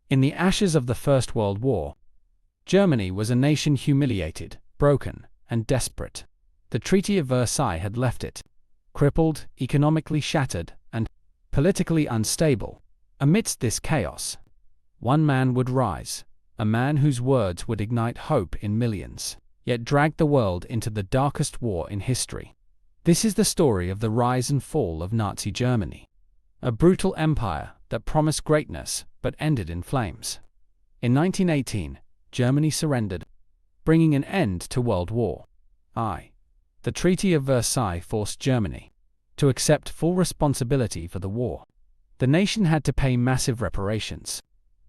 In the ashes of the First World War, Germany was a nation humiliated, broken, and desperate. The Treaty of Versailles had left it crippled, economically shattered, and politically unstable. Amidst this chaos, one man would rise, a man whose words would ignite hope in millions, yet drag the world into the darkest war in history. This is the story of the rise and fall of Nazi Germany, a brutal empire that promised greatness but ended in flames. In 1918, Germany surrendered, bringing an end to World War I. The Treaty of Versailles forced Germany to accept full responsibility for the war. The nation had to pay massive reparations,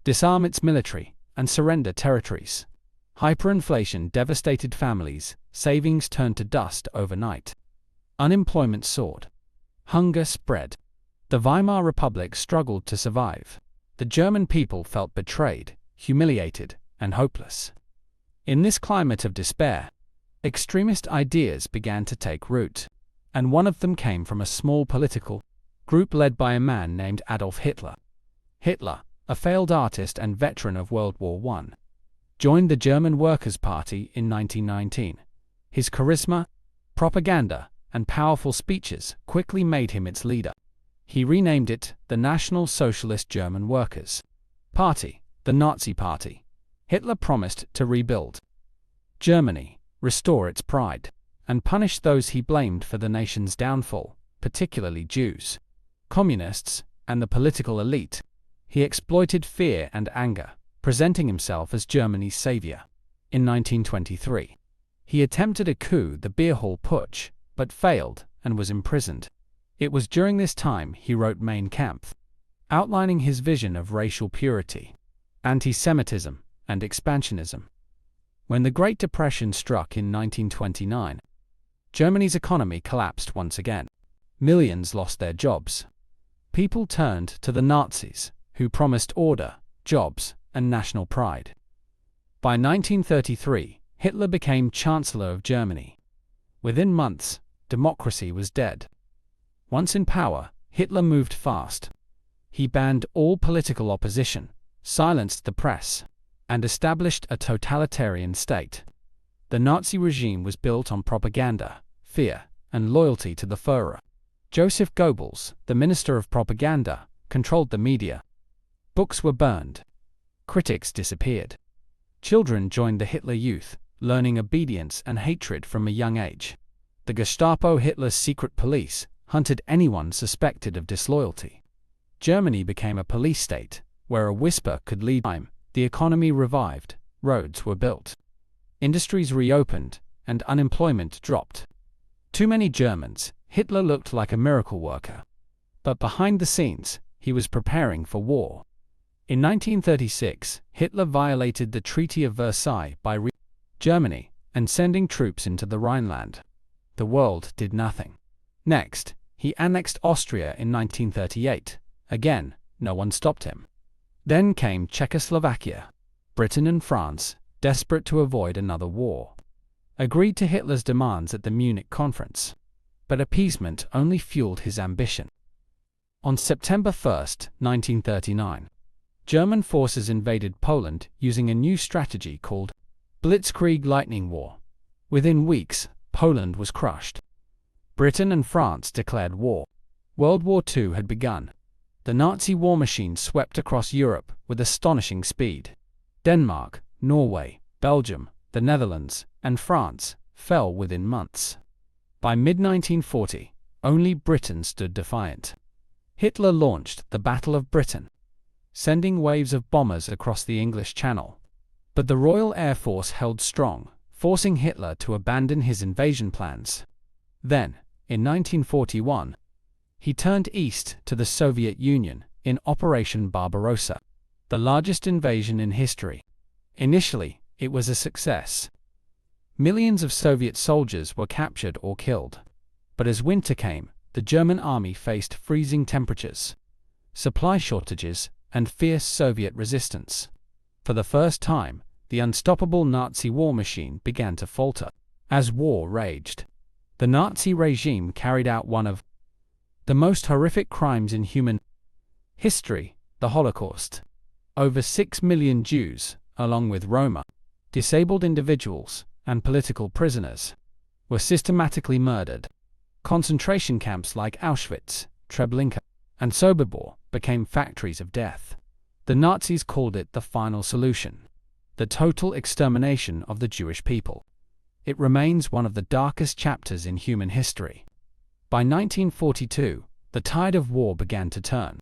disarm its military, and surrender territories. Hyperinflation devastated families, savings turned to dust overnight. Unemployment soared. Hunger spread. The Weimar Republic struggled to survive. The German people felt betrayed, humiliated, and hopeless. In this climate of despair, extremist ideas began to take root, and one of them came from a small political group led by a man named Adolf Hitler. Hitler, a failed artist and veteran of World War I, joined the German Workers' Party in 1919. His charisma, propaganda, and powerful speeches quickly made him its leader. He renamed it the National Socialist German Workers' Party, the Nazi Party. Hitler promised to rebuild Germany, restore its pride, and punish those he blamed for the nation's downfall, particularly Jews, communists, and the political elite. He exploited fear and anger, presenting himself as Germany's savior. In 1923, he attempted a coup, the Beer Hall Putsch, but failed and was imprisoned. It was during this time he wrote Mein Kampf, outlining his vision of racial purity, anti-Semitism, and expansionism. When the Great Depression struck in 1929, Germany's economy collapsed once again. Millions lost their jobs. People turned to the Nazis, who promised order, jobs, and national pride. By 1933, Hitler became Chancellor of Germany. Within months, democracy was dead. Once in power, Hitler moved fast. He banned all political opposition, silenced the press, and established a totalitarian state. The Nazi regime was built on propaganda, fear, and loyalty to the Führer. Joseph Goebbels, the Minister of Propaganda, controlled the media. Books were burned. Critics disappeared. Children joined the Hitler Youth, learning obedience and hatred from a young age. The Gestapo, Hitler's secret police, hunted anyone suspected of disloyalty. Germany became a police state, where a whisper could lead time. The economy revived, roads were built, industries reopened, and unemployment dropped. To many Germans, Hitler looked like a miracle worker. But behind the scenes, he was preparing for war. In 1936, Hitler violated the Treaty of Versailles by Germany and sending troops into the Rhineland. The world did nothing. Next, he annexed Austria in 1938. Again, no one stopped him. Then came Czechoslovakia. Britain and France, desperate to avoid another war, agreed to Hitler's demands at the Munich conference. But appeasement only fueled his ambition. On September 1, 1939, German forces invaded Poland using a new strategy called Blitzkrieg Lightning War. Within weeks, Poland was crushed. Britain and France declared war. World War II had begun. The Nazi war machine swept across Europe with astonishing speed. Denmark, Norway, Belgium, the Netherlands, and France fell within months. By mid-1940, only Britain stood defiant. Hitler launched the Battle of Britain, sending waves of bombers across the English Channel. But the Royal Air Force held strong, forcing Hitler to abandon his invasion plans. Then, in 1941, he turned east to the Soviet Union in Operation Barbarossa, the largest invasion in history. Initially, it was a success. Millions of Soviet soldiers were captured or killed. But as winter came, the German army faced freezing temperatures, supply shortages, and fierce Soviet resistance. For the first time, the unstoppable Nazi war machine began to falter. As war raged, the Nazi regime carried out one of the most horrific crimes in human history, the Holocaust. Over 6 million Jews, along with Roma, disabled individuals, and political prisoners, were systematically murdered. Concentration camps like Auschwitz, Treblinka, and Sobibor became factories of death. The Nazis called it the final solution, the total extermination of the Jewish people. It remains one of the darkest chapters in human history. By 1942, the tide of war began to turn.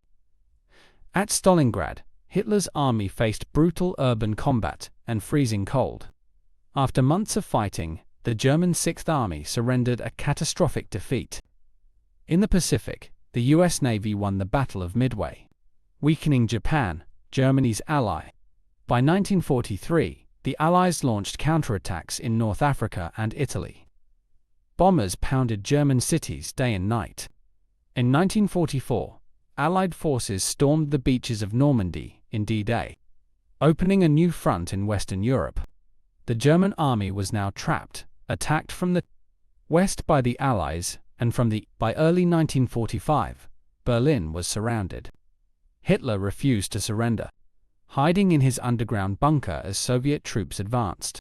At Stalingrad, Hitler's army faced brutal urban combat and freezing cold. After months of fighting, the German Sixth Army surrendered a catastrophic defeat. In the Pacific, the US Navy won the Battle of Midway, weakening Japan, Germany's ally. By 1943, the Allies launched counterattacks in North Africa and Italy. Bombers pounded German cities day and night. In 1944, Allied forces stormed the beaches of Normandy in D-Day, opening a new front in Western Europe. The German army was now trapped, attacked from the west by the Allies, and by early 1945, Berlin was surrounded. Hitler refused to surrender, hiding in his underground bunker as Soviet troops advanced.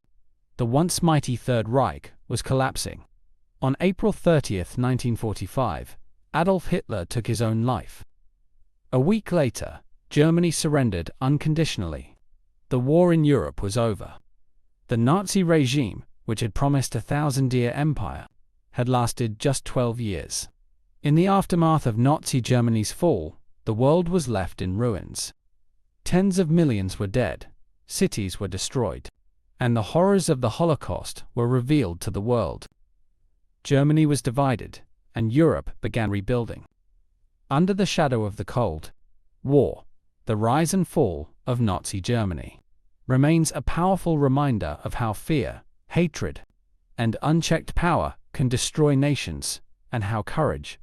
The once mighty Third Reich was collapsing. On April 30, 1945, Adolf Hitler took his own life. A week later, Germany surrendered unconditionally. The war in Europe was over. The Nazi regime, which had promised a 1,000-year empire, had lasted just 12 years. In the aftermath of Nazi Germany's fall, the world was left in ruins. Tens of millions were dead, cities were destroyed, and the horrors of the Holocaust were revealed to the world. Germany was divided, and Europe began rebuilding. Under the shadow of the Cold War, the rise and fall of Nazi Germany remains a powerful reminder of how fear, hatred, and unchecked power can destroy nations, and how courage,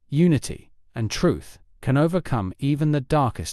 unity, and truth can overcome even the darkest of